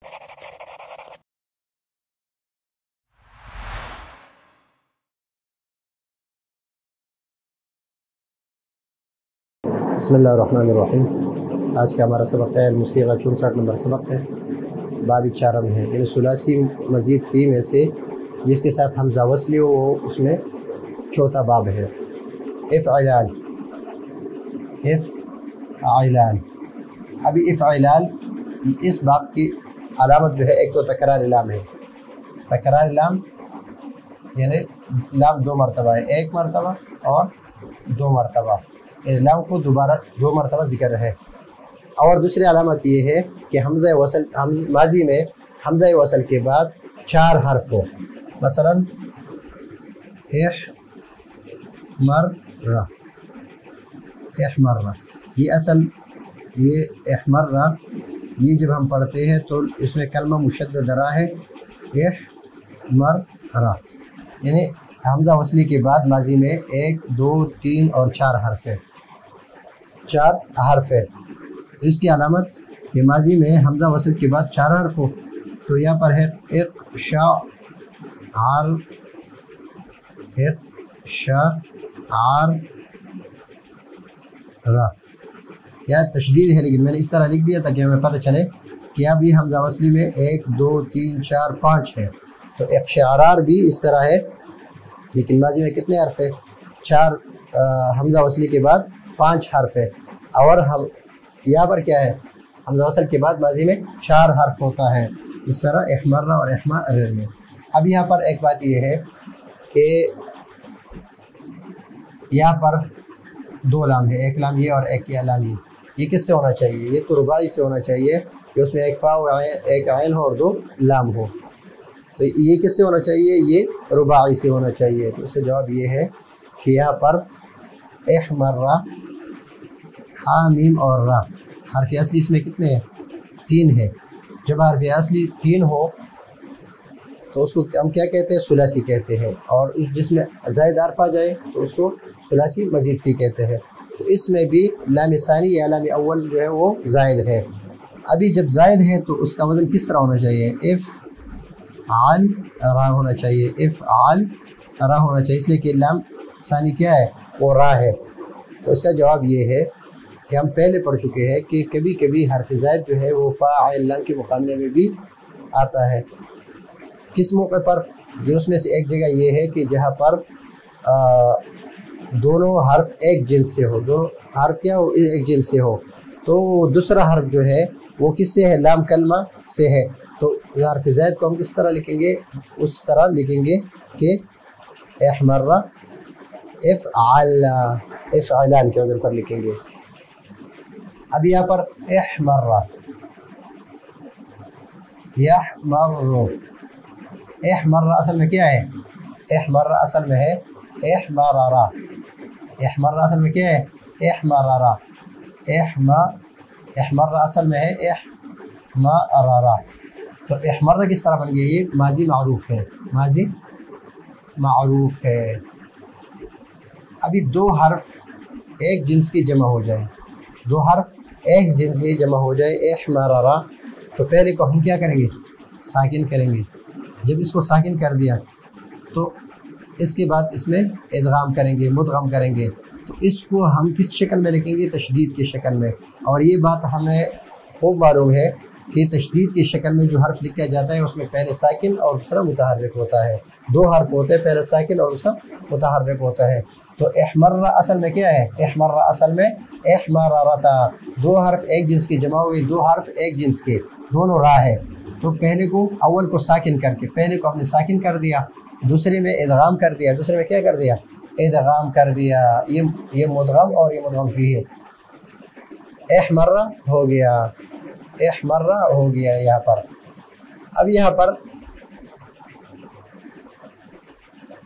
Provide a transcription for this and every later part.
बिस्मिल्लाहिर्रहमानिर्रहीम। आज का हमारा सबक है अलमुसीगा 64 नंबर सबक है। बाबी चारम है, यानी सुलासी मज़ीद फ़ी में से जिसके साथ हमज़ा वस्ली हो वो उसमें चौथा बाब है। इफ़अलाल, इफ़अलाल। अभी इफ़अलाल इस बाब की अलामत जो है, एक तो तकरार लाम है। तकरार लाम यानी लाम दो मरतबा है, एक मरतबा और दो मरतबा, लाम को दोबारा दो मरतबा ज़िक्र है। और दूसरी अलामत ये है कि हमज़ा वसल माजी में हमज़ा वसल के बाद चार हर्फ हो। मसलन इहमर्रा, इहमर्रा, ये असल ये इहमर्रा ये जब हम पढ़ते हैं तो इसमें कलमा मुशद्दद रा है। इहमर्रा यानी हमज़ा वसली के बाद माजी में 1, 2, 3 और 4 हर्फ है, 4 हर्फ है। इसकी अलामत ये माजी में हमज़ा वसल के बाद 4 हर्फ हो। तो यहाँ पर है इक़शाअर, इक़शाअर, या तशदीद है, लेकिन मैंने इस तरह लिख दिया ताकि हमें पता चले कि अब ये हमज़ा वसली में 1, 2, 3, 4, 5 है। तो इक़शाअर भी इस तरह है, लेकिन माजी में कितने हर्फ है? 4 हमज़ा वसली के बाद 5 हर्फ है। और हम यहाँ पर क्या है, हमज़ा वसल के बाद माजी में 4 हर्फ होता है, इस तरह इहमर्रा और इहमर्र में। अब यहाँ पर एक बात ये है कि यहाँ पर दो लाम है, एक लाम ये और एक ये लाम ये किससे होना चाहिए? ये तो रुबाई से होना चाहिए कि उसमें एक फ़ा एक आइन हो और 2 लाम हो। तो ये किससे होना चाहिए? ये रुबाई से होना चाहिए। तो इसका जवाब ये है कि यहाँ पर इहमर्रा, हा मीम और रा, हर्फ असली इसमें कितने हैं? 3 है। जब हर्फ असली 3 हो तो उसको हम क्या कहते हैं? सुलासी कहते हैं। और उस जिसमें ज़ायद हर्फ आ जाए तो उसको सुलासी मज़ीद फ़ी कहते हैं। तो इसमें भी लाम सानी या लाम अव्वल जो है वो ज़ायद है। अभी जब ज़ायद है तो उसका वज़न किस तरह होना चाहिए? इफ़आल रा होना चाहिए, इफ़आल रा होना चाहिए, इसलिए कि लाम सानी क्या है? वो रा है। तो इसका जवाब ये है कि हम पहले पढ़ चुके हैं कि कभी कभी हर्फ ज़ायद जो है वो फ़ा आइन लाम के मुकाबले में भी आता है। किस मौके पर? ये उसमें से एक जगह ये है कि जहाँ पर दोनों हर्फ एक जिन्स से हो, दोनों हर्फ क्या हो? एक जिन्स से हो। तो दूसरा हर्फ जो है वो किससे है? लाम कलमा से है। तो हर्फ ज़ायद को हम किस तरह लिखेंगे? उस तरह लिखेंगे कि इहमर्रा, इफ़अला, इफ़अलान के वज़न पर लिखेंगे। अब यहाँ पर इहमर्रा, यहमर्रु, इहमर्रा असल में क्या है? इहमर्रा असल में है इहमर्रा, इहमर्रा असल में क्या है? इहमर्रा, इहमर्रा असल में है इहमर्रा। तो इहमर्रा किस तरह बन गया? ये माजी मारूफ है, माजी मारूफ है। अभी 2 हर्फ एक जिन्स की जमा हो जाए, 2 हर्फ एक जिन्स की जमा हो जाए इहमर्रा, तो पहले को हम क्या करेंगे? साकिन करेंगे। जब इसको साकिन कर दिया तो इसके बाद इसमें इदगाम करेंगे, मुदगम करेंगे। तो इसको हम किस शक्ल में लिखेंगे? तशदीद की शक्ल में। और ये बात हमें खूब मालूम है कि तशदीद की शक्ल में जो हर्फ लिखा जाता है उसमें पहले साकिन और दूसरा मुतहर्रिक होता है। 2 हर्फ होते हैं, पहले साकिन और दूसरा मुतहर्रिक होता है। तो इहमर्रा असल में क्या है? इहमर्रा असल में इहमर्रता, 2 हर्फ एक जिन्स की जमा हुई, 2 हर्फ एक जिन्स के, दोनों रा है। तो पहले को अव्वल को साकिन करके, पहले को हमने साकिन कर दिया, दूसरे में इदगाम कर दिया, दूसरे में क्या कर दिया? इदगाम कर दिया। ये मुदगम और ये मुदगम फी है। इहमर्रा हो गया, इहमर्रा हो गया यहाँ पर। अब यहाँ पर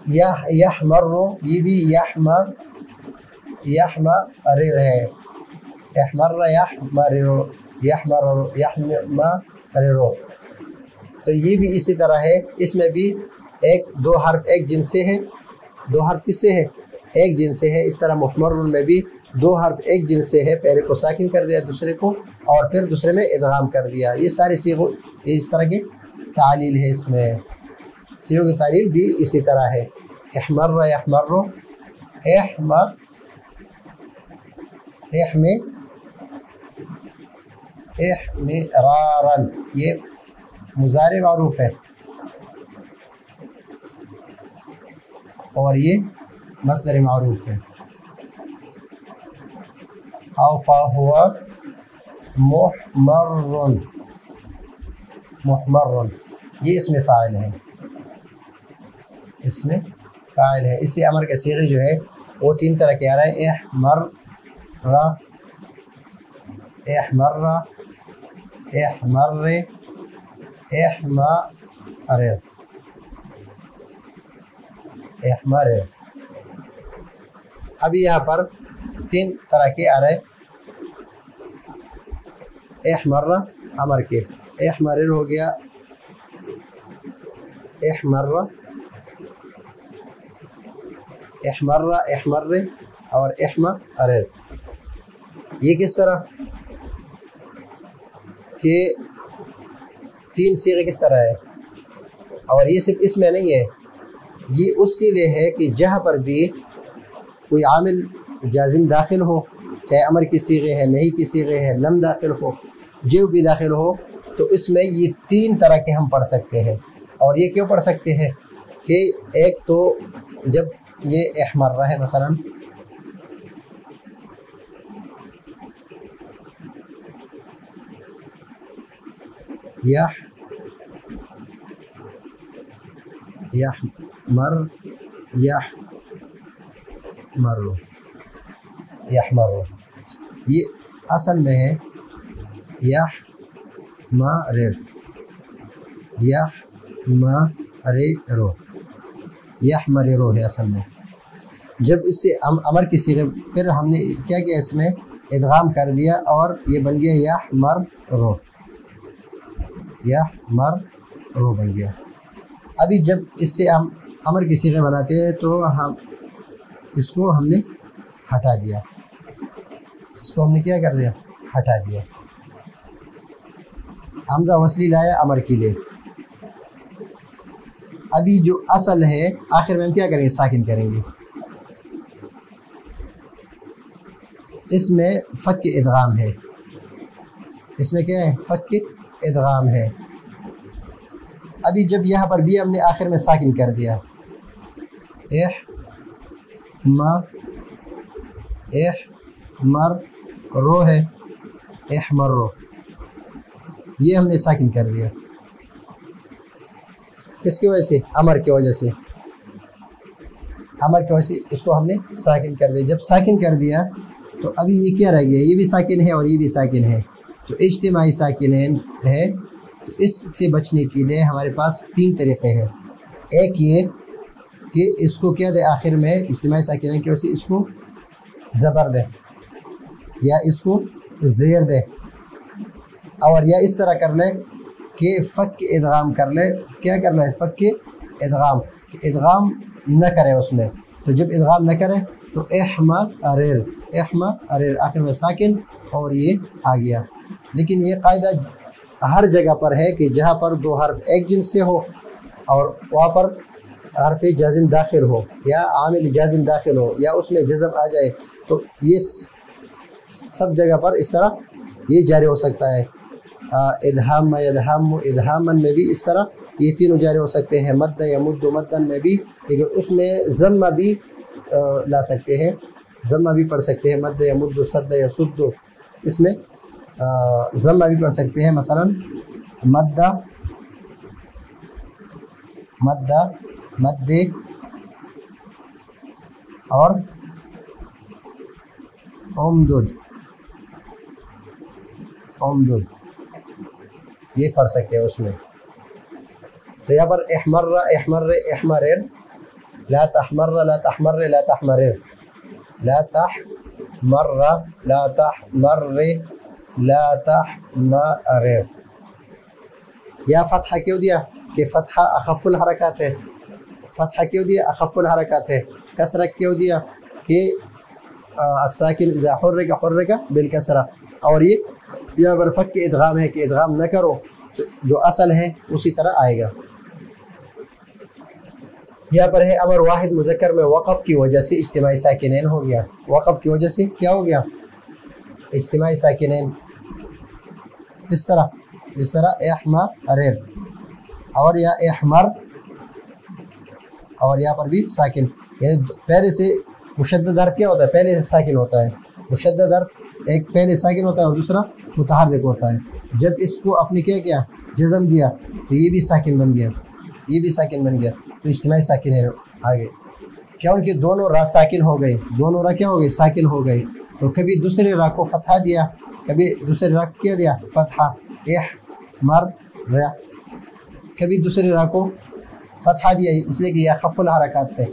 यहमर्रु, ये भी यहमर्र है, इहमर्रा यहमर्रु, यहमर्रु, यहमर्रु। तो ये भी इसी तरह है, इसमें भी 2 हर्फ एक जिन्स से है, 2 हर्फ किससे है? एक जिन्स से है। इस तरह मुहमर्रुन में भी دو حرف ایک جنس سے ہے، پہلے کو ساکن کر دیا دوسرے کو، اور پھر دوسرے میں ادغام کر دیا. یہ سارے صیغوں اس طرح کی تعلیل ہے. اس میں صیغوں کی تعلیل بھی اسی طرح ہے. احمر یحمر، احمرارا، یہ مضارع معروف ہے اور یہ مصدر معروف ہے. اوفا ہوا محمر، یہ اس میں فاعل ہے، اس میں فاعل ہے. اس سے امر کے صیغے جو ہے وہ تین طرح کے آ رہا ہے. احمر، احمر. ابھی یہاں پر تین طرح کے آ رہے ہیں. احمر امر کے، احمرر ہو گیا، احمر اور احمرر. یہ کس طرح کہ تین صیغے کس طرح ہے، اور یہ صرف اس میں نہیں ہے، یہ اس کے لیے ہے کہ جہاں پر بھی کوئی عامل جازم داخل ہو، چاہے امر کی صیغے ہے، نہیں کی صیغے ہے، لم داخل ہو، جو بھی داخل ہو، تو اس میں یہ تین طرح کے ہم پڑھ سکتے ہیں. اور یہ کیوں پڑھ سکتے ہیں کہ ایک تو جب یہ احمر ہے مثلا یحمر، یہ اصل میں ہے یحمرر ہے اصل میں. جب اس سے امر کی صیغے پھر ہم نے کیا کیا، اس میں ادغام کر دیا اور یہ بن گیا یحمرر بن گیا. ابھی جب اس سے ہم امر کی صیغے بناتے ہیں تو اس کو ہم نے ہٹا دیا، کیا کر دیا، ہٹا دیا. حمزہ وصلی لایا امر کے لیے. ابھی جو اصل ہے آخر میں ہم کیا کریں گے، ساکن کریں گے. اس میں فک ادغام ہے، اس میں کیا ہے، فک ادغام ہے. ابھی جب یہاں پر بھی ہم نے آخر میں ساکن کر دیا، احمرو ہے، احمرو، یہ ہم نے ساکن کر دیا. کس کی وجہ سے، امر کی وجہ سے، اس کو ہم نے ساکن کر دیا. جب ساکن کر دیا تو ابھی یہ کیا رہ گیا، یہ بھی ساکن ہے اور یہ بھی ساکن ہے، تو اجتماعی ساکن ہے. تو اس سے بچنے کے لیے ہمارے پاس تین طریقے ہیں. ایک یہ کہ اس کو کیا دے، آخر میں اجتماعی ساکن کی وجہ سے اس کو زبر دے یا اس کو زیر دے، اور یا اس طرح کر لے کہ فک ادغام کر لے. کیا کر لے، فک ادغام، کہ ادغام نہ کرے اس میں. تو جب ادغام نہ کرے تو احمرر آخر میں ساکن اور یہ آ گیا. لیکن یہ قاعدہ ہر جگہ پر ہے کہ جہاں پر دو حرف ایک جنس سے ہو اور وہاں پر حرف جازم داخل ہو یا عامل جازم داخل ہو یا اس میں جزم آ جائے، تو یہ سب جگہ پر اس طرح یہ جاری ہو سکتا ہے. ادہامن میں بھی اس طرح یہ تینوں جاری ہو سکتے ہیں. مد یمد مدن میں بھی، لیکن اس میں ضمہ بھی لا سکتے ہیں، ضمہ بھی پڑھ سکتے ہیں. مد یمد صد یصد، اس میں ضمہ بھی پڑھ سکتے ہیں. مثلا مد اور امدد یہ پڑھ سکتے ہیں اس میں. تو یہاں پر احمرر، لا تحمر لا تحمر لا تحمرر، لا تحمر لا تحمر لا تحمرر. یا فتحہ کیوں دیا کہ فتحہ اخف الحرکات ہے، فتحہ کیوں دیا، اخف الحرکات ہے. کسرہ کیوں دیا کہ الساकिन इज़ा हुर्रिका हुर्रिका बिलकसरा। और ये यहाँ पर फ़क के इदगाम है कि इदगाम न करो, तो जो असल है उसी तरह आएगा। यहाँ पर है अमर वाहिद मुज़क्कर में वक़फ़ की वजह से इज्तिमाई साकिनैन हो गया। वक़फ़ की वजह से क्या हो गया? इज्तिमाई साकिनैन। इस तरह जिस तरह एहमर, और या एहमर, और यहाँ पर भी साकिन, यानी पहले से मुशद्दद हर्फ क्या होता है? पहले से साकिन होता है। मुशद्दद हर्फ एक पहले साकिन होता है और दूसरा मुतहर्रिक होता है। जब इसको आपने क्या किया? जज़म दिया, तो ये भी साकिन बन गया, ये भी साकिन बन गया, तो इज्तिमाई साकिन है आगे। क्या उनके दोनों रा साकिन हो गए, दोनों रा क्या हो गए? साकिन हो गए। तो कभी दूसरे रा को फतहा दिया, कभी दूसरे रा को क्या दिया? फतहा, एहमर, कभी दूसरे रा को फतहा दिया, इसलिए कि यह खफ़ुल हरकत है,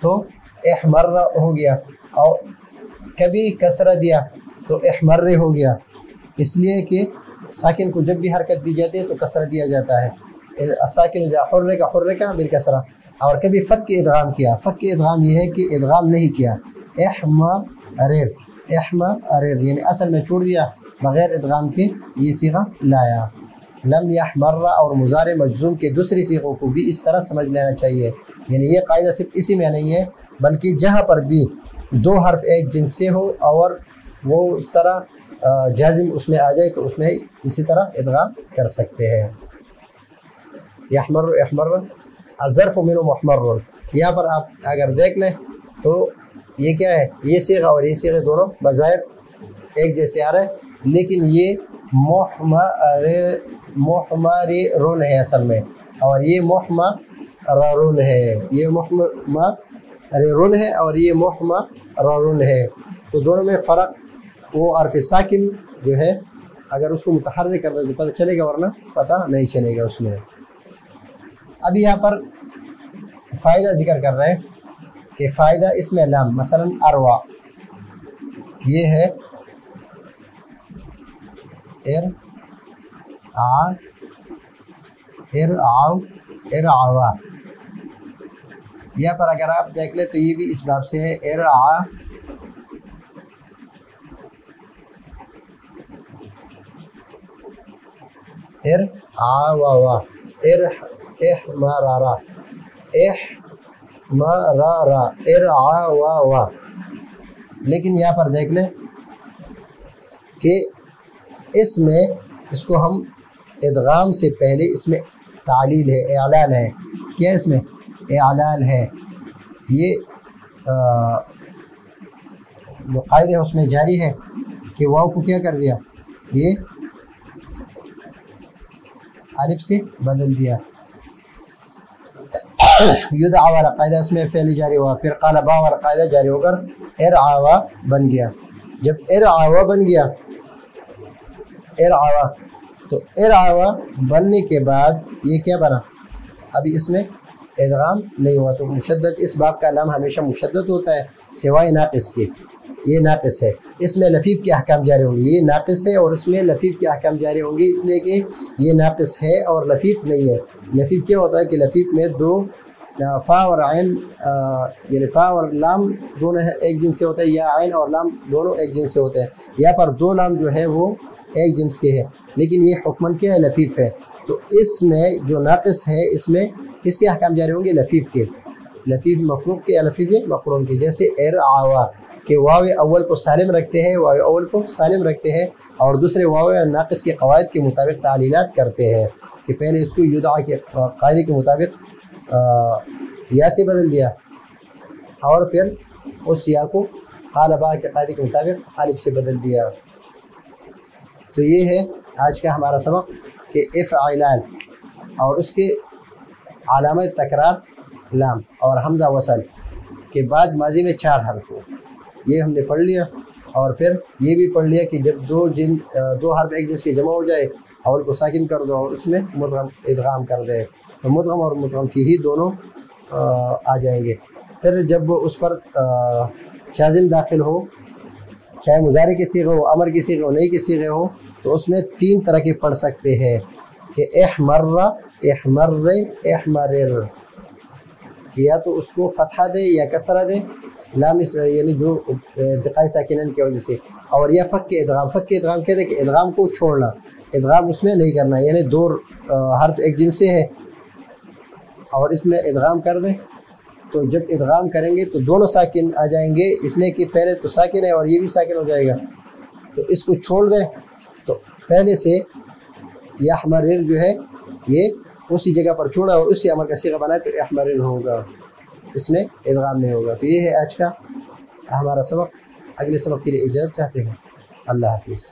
तो एहमर्रा हो गया। और कभी कसरा दिया तो एहमर्रे हो गया, इसलिए कि साकिन को जब भी हरकत दी जाती है तो कसरा दिया जाता है। साकिन जा हुर्रिका हुर्रिका बिलकसरा। और कभी फ़क के इदगाम किया, फ़क के इदगाम ये है कि इदगाम नहीं किया, एहमरेर, एहमरेर यानी असल में छोड़ दिया, बग़ैर इदगाम के ये सीगा लाया। लम यहमर्रा और मुज़ारे मजज़ूम के दूसरी सीगों को भी इस तरह समझ लेना चाहिए। यानी ये कायदा सिर्फ इसी में नहीं है, बल्कि जहाँ पर भी दो हर्फ एक जिन्स से हो और वो इस तरह जाजिम उसमें आ जाए तो उसमें इसी तरह इदगाम कर सकते हैं। यहमर यहमर अज़र्फ़ मिन्हु मुहमर। यहाँ पर आप अगर देख लें तो ये क्या है? ये सीगा और ये सीगे दोनों बज़ाहिर एक जैसे आ रहे हैं, लेकिन ये मुहमरिरुन है असल में, और ये मुहमररुन है, ये मुहमरिरुन है और ये मुहमररुन है। तो दोनों में फ़र्क, वो हर्फ साकिन जो है अगर उसको मुतहर्रिक कर दे तो पता चलेगा, वरना पता नहीं चलेगा उसमें। अभी यहाँ पर फ़ायदा जिक्र कर रहे हैं कि फ़ायदा इसमें लम, मसलन अरवा, ये है एर आ एर आव एर आवा। यहाँ पर अगर आप देख ले तो ये भी इस बाब से है, एर आ एर आवा, एर एह मारा, एह मारा, एर आवा। लेकिन यहाँ पर देख ले कि इसमें इसको हम इदगाम से पहले इसमें तालील है, एलाल है। क्या इसमें एलाल है? ये जो कायदे है उसमें जारी है कि वाव को क्या कर दिया? ये अलिफ से बदल दिया। युदआ वाला कायदा उसमें फ़ेल जारी हुआ, फिर क़ालबा वाला कायदा जारी होकर इरआवा बन गया। जब इरआवा बन गया, इरआवा, तो इरआवा बनने के बाद ये क्या बना? अभी इसमें इदगाम नहीं हुआ, तो मुशद्दद, इस बाब का नाम हमेशा मुशद्दद होता है सिवाय नाक़िस के। ये नाक़िस है, इसमें लफ़ीफ़ के अहकाम जारी होंगे। ये नाक़िस है और इसमें लफ़ीफ़ के अहकाम जारी होंगे, इसलिए कि ये नाक़िस है और लफ़ीफ़ नहीं है। लफ़ीफ़ क्या होता है कि लफ़ीफ़ में दो फ़ा और आइन, यानी फ़ा और लाम दोनों एक जिन्स से होते हैं, या आइन और लाम दोनों एक जिन्स से होते हैं। यहाँ पर दो लाम जो है वो एक जिन्स के हैं, लेकिन ये हुक्मन क्या है? लफ़ीफ़ है। तो इसमें जो नाक़िस है इसमें किसके अहकाम जारी होंगे? लफ़ीफ़ के, लफ़ीफ़ मफ़रूक़ के या लफ़ीफ़ मक़रून के। जैसे इरआवा के वाव अव्वल को सालिम रखते हैं, वाव अव्वल को सालिम रखते हैं, और दूसरे वाव नाक़िस के क़वाइद के मुताबिक तालीलात करते हैं कि पहले इसको युदआ के कायदे के मुताबिक या से बदल दिया और फिर उस या को क़ालबा के कायदे के मुताबिक अलिफ से बदल दिया। तो ये है आज का हमारा सबक कि इफ़अलाल और उसके अलामत तकरार लाम और हमज़ा वसल के बाद माजी में 4 हर्फ हो, ये हमने पढ़ लिया। और फिर ये भी पढ़ लिया कि जब दो हर्फ एक जिन्स के जमा हो जाए, अव्वल को साकिन कर दो और उसमें मुदगम इदगाम कर दे, तो मुदगम और मुदगम फीही दोनों आ जाएंगे। फिर जब उस पर जाज़िम दाखिल हो, चाहे मुज़ारे की सीगे हो, अमर की सीगे हो, नई की सीगे हो, तो उसमें 3 तरह के पढ़ सकते हैं कि एहमर्रा, एहमर्रे, एहमरिर, कि या तो उसको फतहा दे या कसरा दे, लाम यानी जो इल्तिक़ाई साकिनैन की वजह से, और या फ़क इदगाम कहते हैं कि इदगाम को छोड़ना, इदगाम उसमें नहीं करना, यानी दो हर्फ एक जिनसे है और इसमें इदगाम कर दें, तो जब इदगाम करेंगे तो दोनों साकिन आ जाएंगे, इसलिए कि पहले तो साकिन है और ये भी साकिन हो जाएगा, तो इसको छोड़ दें तो पहले से यहमरिर जो है ये उसी जगह पर छोड़ा और उसी अमल का सीगा बनाए तो यहमरिर होगा, इसमें इदगाम नहीं होगा। तो ये है आज का हमारा सबक। अगले सबक के लिए इजाज़त चाहते हैं। अल्लाह हाफिज़।